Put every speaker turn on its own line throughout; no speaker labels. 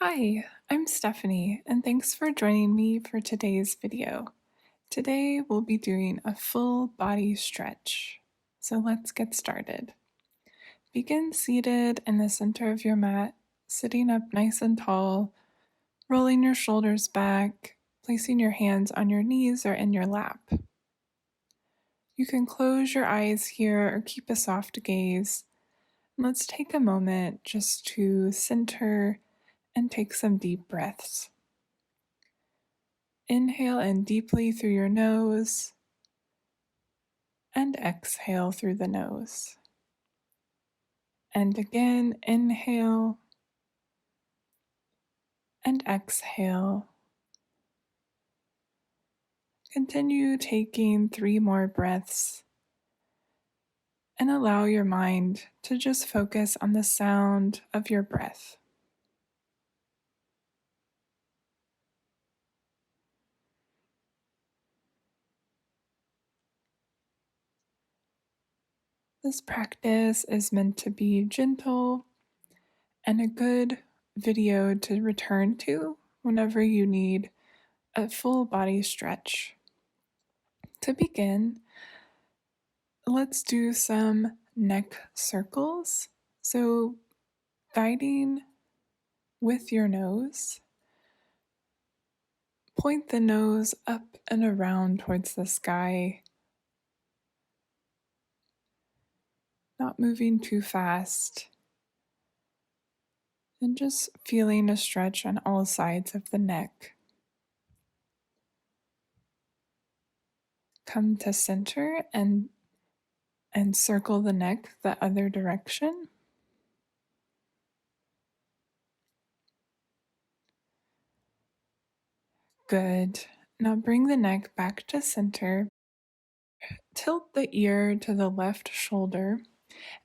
Hi, I'm Stephanie, and thanks for joining me for today's video. Today we'll be doing a full body stretch. So let's get started. Begin seated in the center of your mat, sitting up nice and tall, rolling your shoulders back, placing your hands on your knees or in your lap. You can close your eyes here or keep a soft gaze. Let's take a moment just to center and take some deep breaths. Inhale in deeply through your nose and exhale through the nose. And again, inhale and exhale. Continue taking 3 more breaths and allow your mind to just focus on the sound of your breath. This practice is meant to be gentle and a good video to return to whenever you need a full body stretch. To begin, let's do some neck circles. So, guiding with your nose, point the nose up and around towards the sky, not moving too fast, and just feeling a stretch on all sides of the neck. Come to center and circle the neck the other direction. Good. Now bring the neck back to center. Tilt the ear to the left shoulder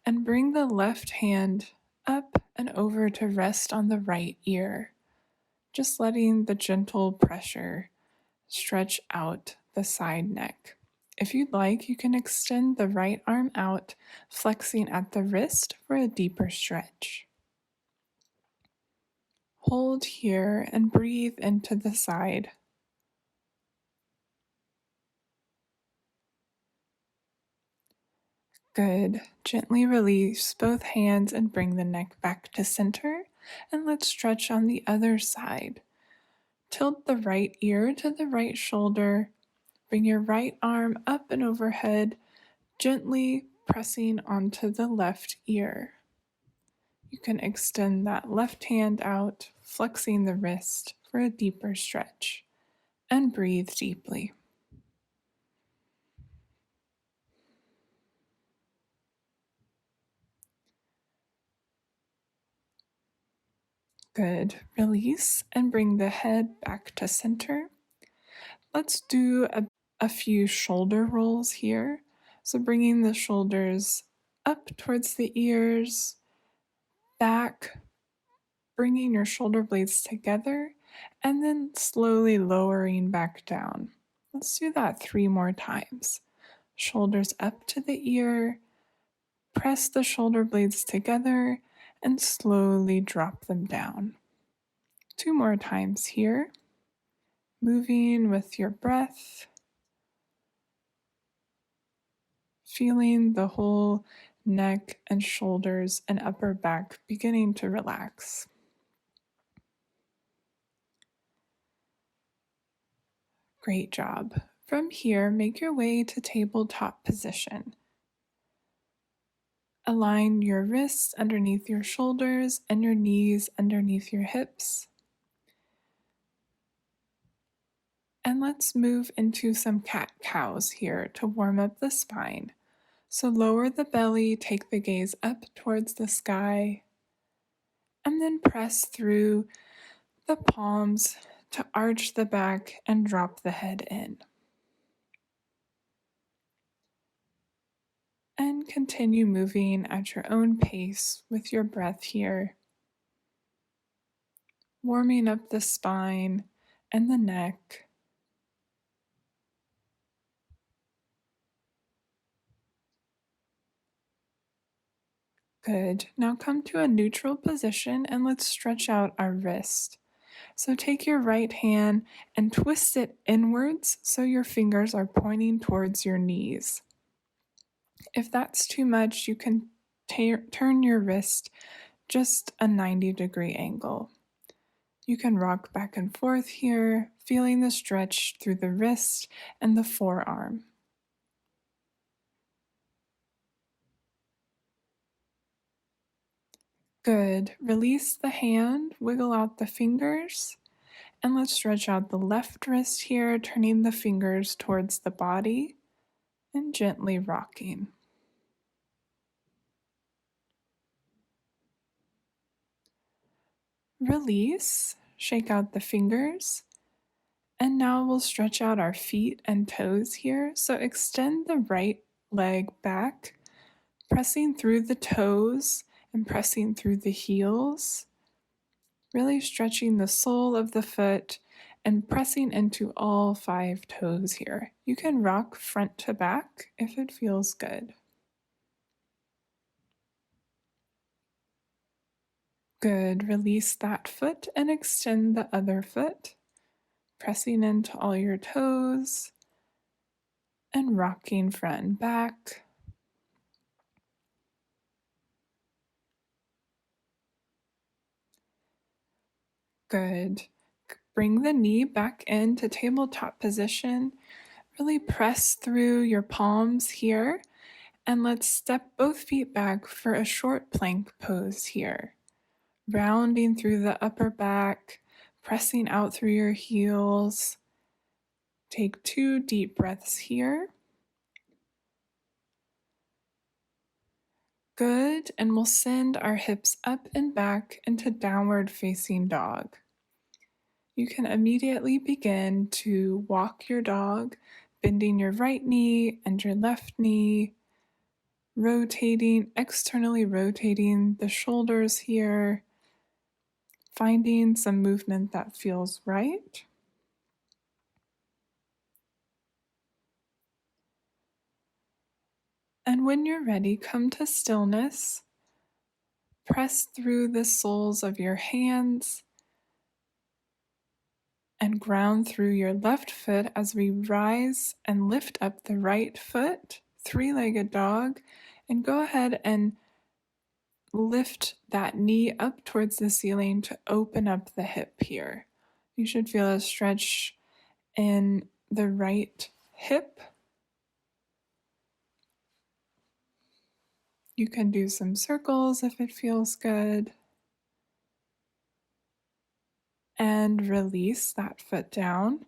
and bring the left hand up and over to rest on the right ear, just letting the gentle pressure stretch out the side neck. If you'd like, you can extend the right arm out, flexing at the wrist for a deeper stretch. Hold here and breathe into the side. Good. Gently release both hands and bring the neck back to center. And let's stretch on the other side. Tilt the right ear to the right shoulder. Bring your right arm up and overhead, gently pressing onto the left ear. You can extend that left hand out, flexing the wrist for a deeper stretch. And breathe deeply. Good. Release and bring the head back to center. Let's do a few shoulder rolls here. So bringing the shoulders up towards the ears, back, bringing your shoulder blades together, and then slowly lowering back down. Let's do that 3 more times. Shoulders up to the ear, press the shoulder blades together, and slowly drop them down. 2 more times here. Moving with your breath, feeling the whole neck and shoulders and upper back beginning to relax. Great job. From here, make your way to tabletop position. Align your wrists underneath your shoulders and your knees underneath your hips. And let's move into some cat-cows here to warm up the spine. So lower the belly, take the gaze up towards the sky, and then press through the palms to arch the back and drop the head in. And continue moving at your own pace with your breath here, warming up the spine and the neck. Good. Now come to a neutral position and let's stretch out our wrist. So take your right hand and twist it inwards so your fingers are pointing towards your knees. If that's too much, you can turn your wrist just a 90-degree angle. You can rock back and forth here, feeling the stretch through the wrist and the forearm. Good. Release the hand, wiggle out the fingers, and let's stretch out the left wrist here, turning the fingers towards the body and gently rocking. Release, shake out the fingers, and now we'll stretch out our feet and toes here. So extend the right leg back, pressing through the toes and pressing through the heels, really stretching the sole of the foot and pressing into all 5 toes here. You can rock front to back if it feels good. Good. Release that foot and extend the other foot, pressing into all your toes and rocking front and back. Good. Bring the knee back into tabletop position. Really press through your palms here. And let's step both feet back for a short plank pose here. Rounding through the upper back, pressing out through your heels. Take 2 deep breaths here. Good, and we'll send our hips up and back into downward facing dog. You can immediately begin to walk your dog, bending your right knee and your left knee, externally rotating the shoulders here, finding some movement that feels right. And when you're ready, come to stillness. Press through the soles of your hands and ground through your left foot as we rise and lift up the right foot, 3-legged dog, and go ahead and lift that knee up towards the ceiling to open up the hip here. You should feel a stretch in the right hip. You can do some circles if it feels good. And release that foot down.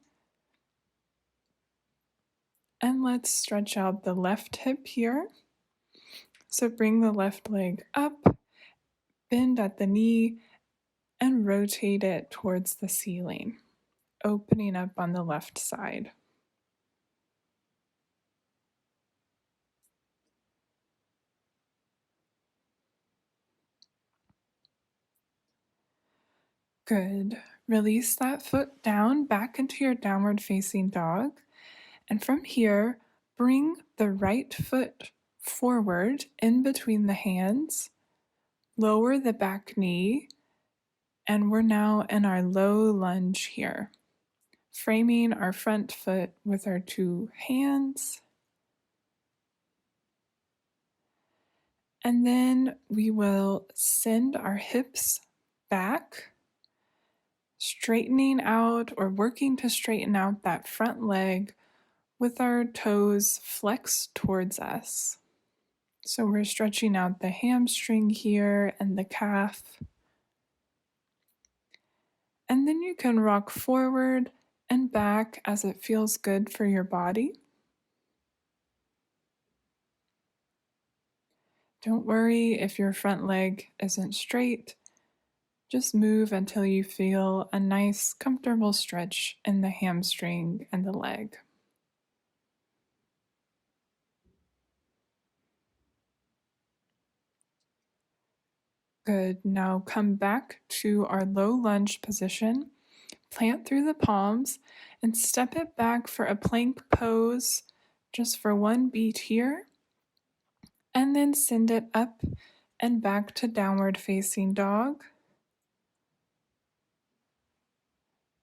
And let's stretch out the left hip here. So bring the left leg up, bend at the knee, and rotate it towards the ceiling, opening up on the left side. Good. Release that foot down back into your downward facing dog. And from here, bring the right foot forward in between the hands, lower the back knee, and we're now in our low lunge here, framing our front foot with our 2 hands. And then we will send our hips back, straightening out or working to straighten out that front leg with our toes flexed towards us. So we're stretching out the hamstring here and the calf. And then you can rock forward and back as it feels good for your body. Don't worry if your front leg isn't straight. Just move until you feel a nice, comfortable stretch in the hamstring and the leg. Good. Now come back to our low lunge position. Plant through the palms and step it back for a plank pose just for 1 beat here. And then send it up and back to downward facing dog.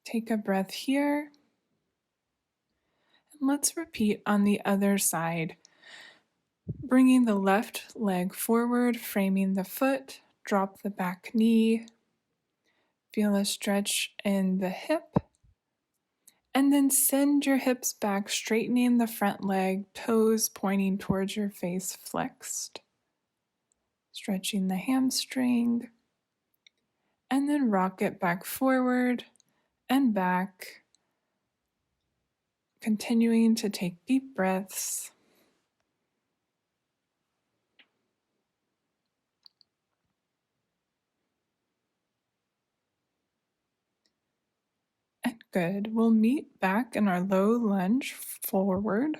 Take a breath here. And let's repeat on the other side. Bringing the left leg forward, framing the foot, drop the back knee, feel a stretch in the hip, and then send your hips back, straightening the front leg, toes pointing towards your face flexed, stretching the hamstring, and then rock it back forward and back, continuing to take deep breaths. And good. We'll meet back in our low lunge forward.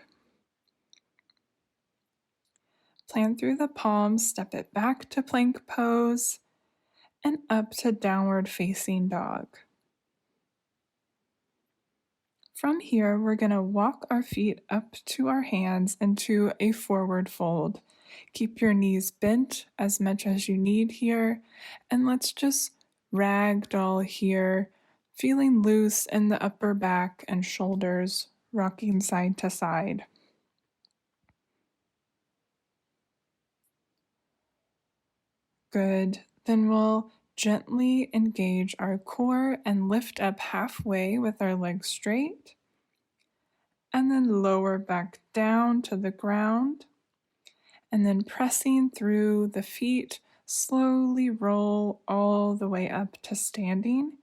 Plant through the palms, step it back to plank pose, and up to downward facing dog. From here, we're going to walk our feet up to our hands into a forward fold. Keep your knees bent as much as you need here, and let's just ragdoll here, feeling loose in the upper back and shoulders, rocking side to side. Good. Then we'll gently engage our core and lift up halfway with our legs straight, and then lower back down to the ground, and then pressing through the feet, slowly roll all the way up to standing,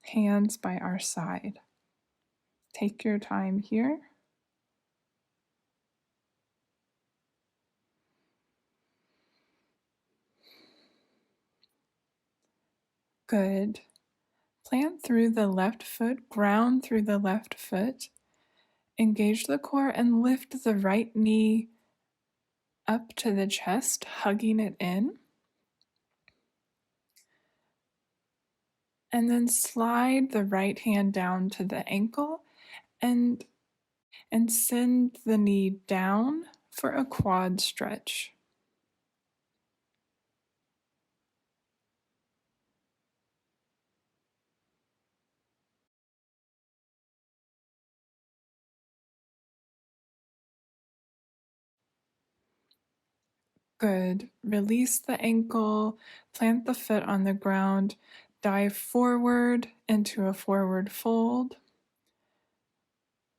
hands by our side. Take your time here. Good. Plant through the left foot, ground through the left foot, engage the core and lift the right knee up to the chest, hugging it in. And then slide the right hand down to the ankle and send the knee down for a quad stretch. Good. Release the ankle, plant the foot on the ground, dive forward into a forward fold,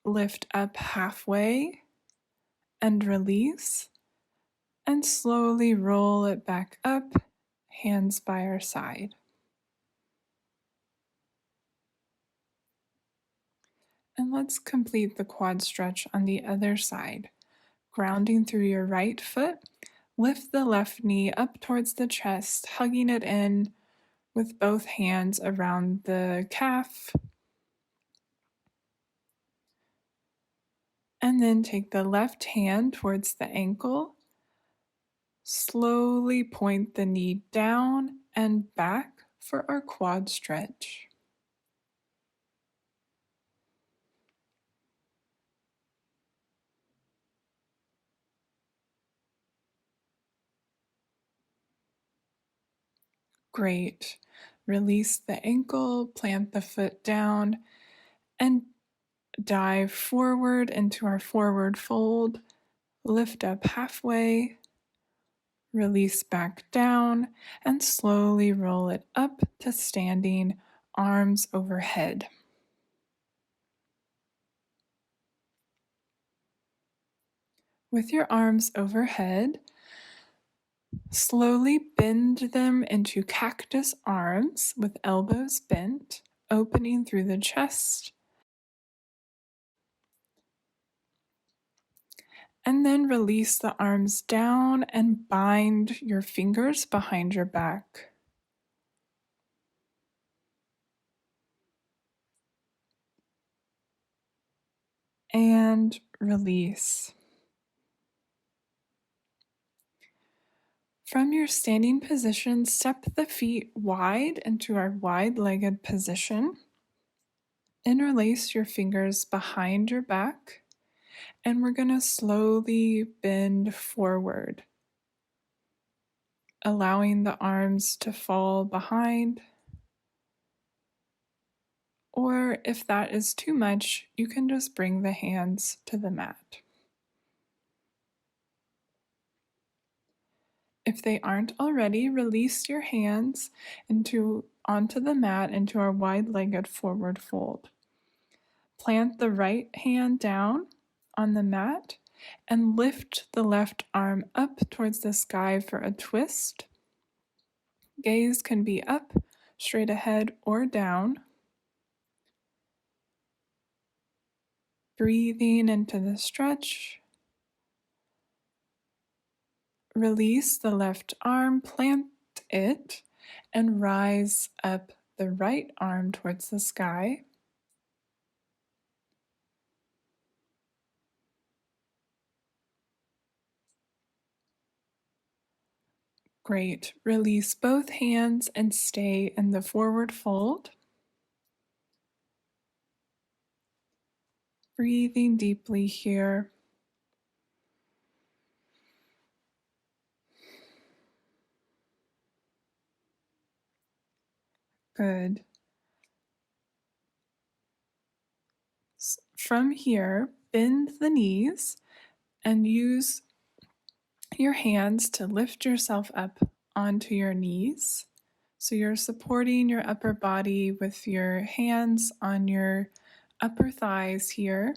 lift up halfway and release, and slowly roll it back up, hands by our side. And let's complete the quad stretch on the other side. Grounding through your right foot, lift the left knee up towards the chest, hugging it in with both hands around the calf. And then take the left hand towards the ankle. Slowly point the knee down and back for our quad stretch. Great. Release the ankle, plant the foot down, and dive forward into our forward fold. Lift up halfway, release back down, and slowly roll it up to standing, arms overhead. With your arms overhead, slowly bend them into cactus arms with elbows bent, opening through the chest. And then release the arms down and bind your fingers behind your back. And release. From your standing position, step the feet wide into our wide-legged position. Interlace your fingers behind your back, and we're going to slowly bend forward. allowing the arms to fall behind. Or if that is too much, you can just bring the hands to the mat. If they aren't already, release your hands onto the mat into our wide-legged forward fold. Plant the right hand down on the mat and lift the left arm up towards the sky for a twist. Gaze can be up, straight ahead, or down. Breathing into the stretch. Release the left arm, plant it, and rise up the right arm towards the sky. Great. Release both hands and stay in the forward fold. Breathing deeply here. Good. From here, bend the knees and use your hands to lift yourself up onto your knees. So you're supporting your upper body with your hands on your upper thighs here.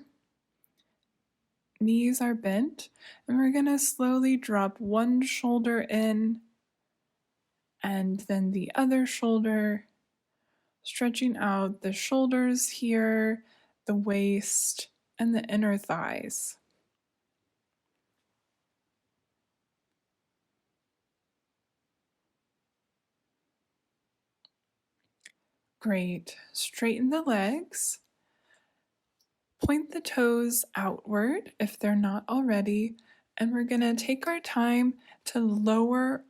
Knees are bent, and we're going to slowly drop one shoulder in and then the other shoulder, stretching out the shoulders here, the waist, and the inner thighs. Great. Straighten the legs. Point the toes outward if they're not already, and we're going to take our time to lower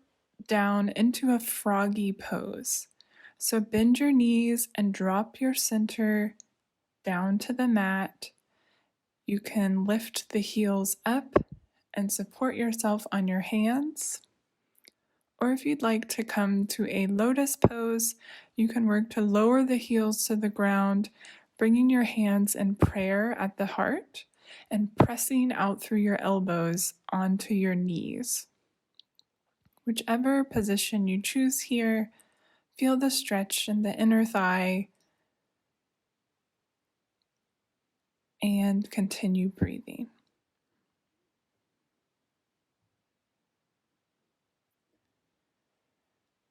down into a froggy pose. So bend your knees and drop your center down to the mat. You can lift the heels up and support yourself on your hands. Or if you'd like to come to a lotus pose, you can work to lower the heels to the ground, bringing your hands in prayer at the heart and pressing out through your elbows onto your knees. Whichever position you choose here, feel the stretch in the inner thigh and continue breathing.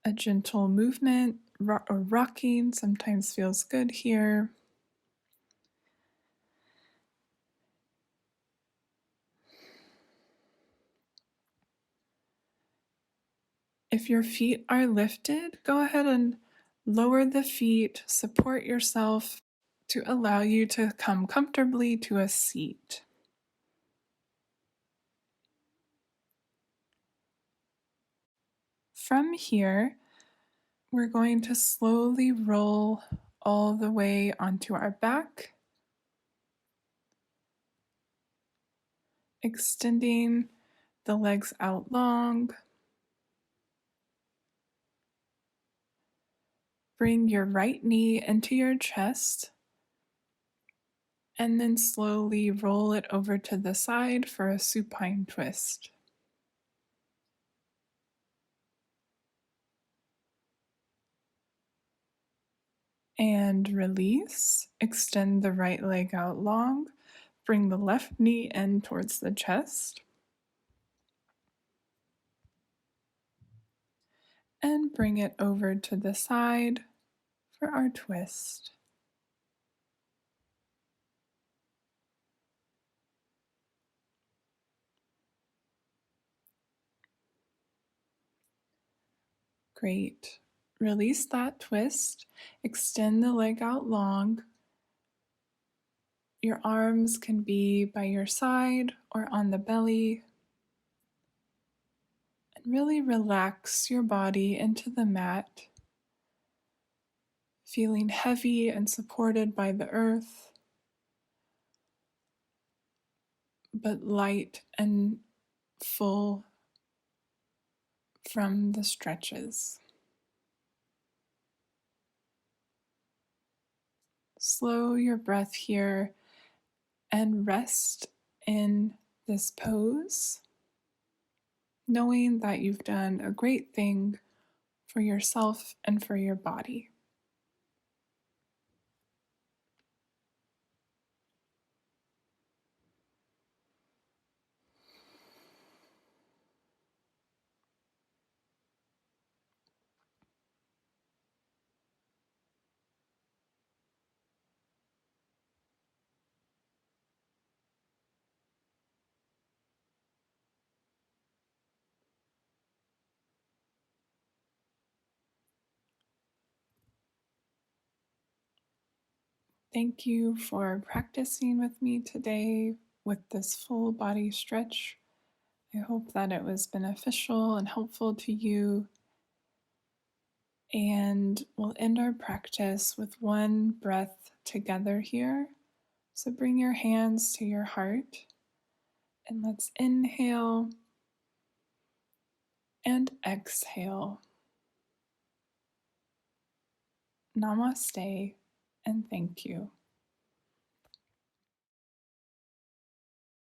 A gentle movement or rocking sometimes feels good here. If your feet are lifted, go ahead and lower the feet, support yourself to allow you to come comfortably to a seat. From here, we're going to slowly roll all the way onto our back, extending the legs out long. Bring your right knee into your chest and then slowly roll it over to the side for a supine twist. And release. Extend the right leg out long. Bring the left knee in towards the chest. And bring it over to the side for our twist. Great. Release that twist. Extend the leg out long. Your arms can be by your side or on the belly. And really relax your body into the mat, feeling heavy and supported by the earth, but light and full from the stretches. Slow your breath here and rest in this pose, knowing that you've done a great thing for yourself and for your body. Thank you for practicing with me today with this full body stretch. I hope that it was beneficial and helpful to you. And we'll end our practice with one breath together here. So bring your hands to your heart and let's inhale and exhale. Namaste and thank you.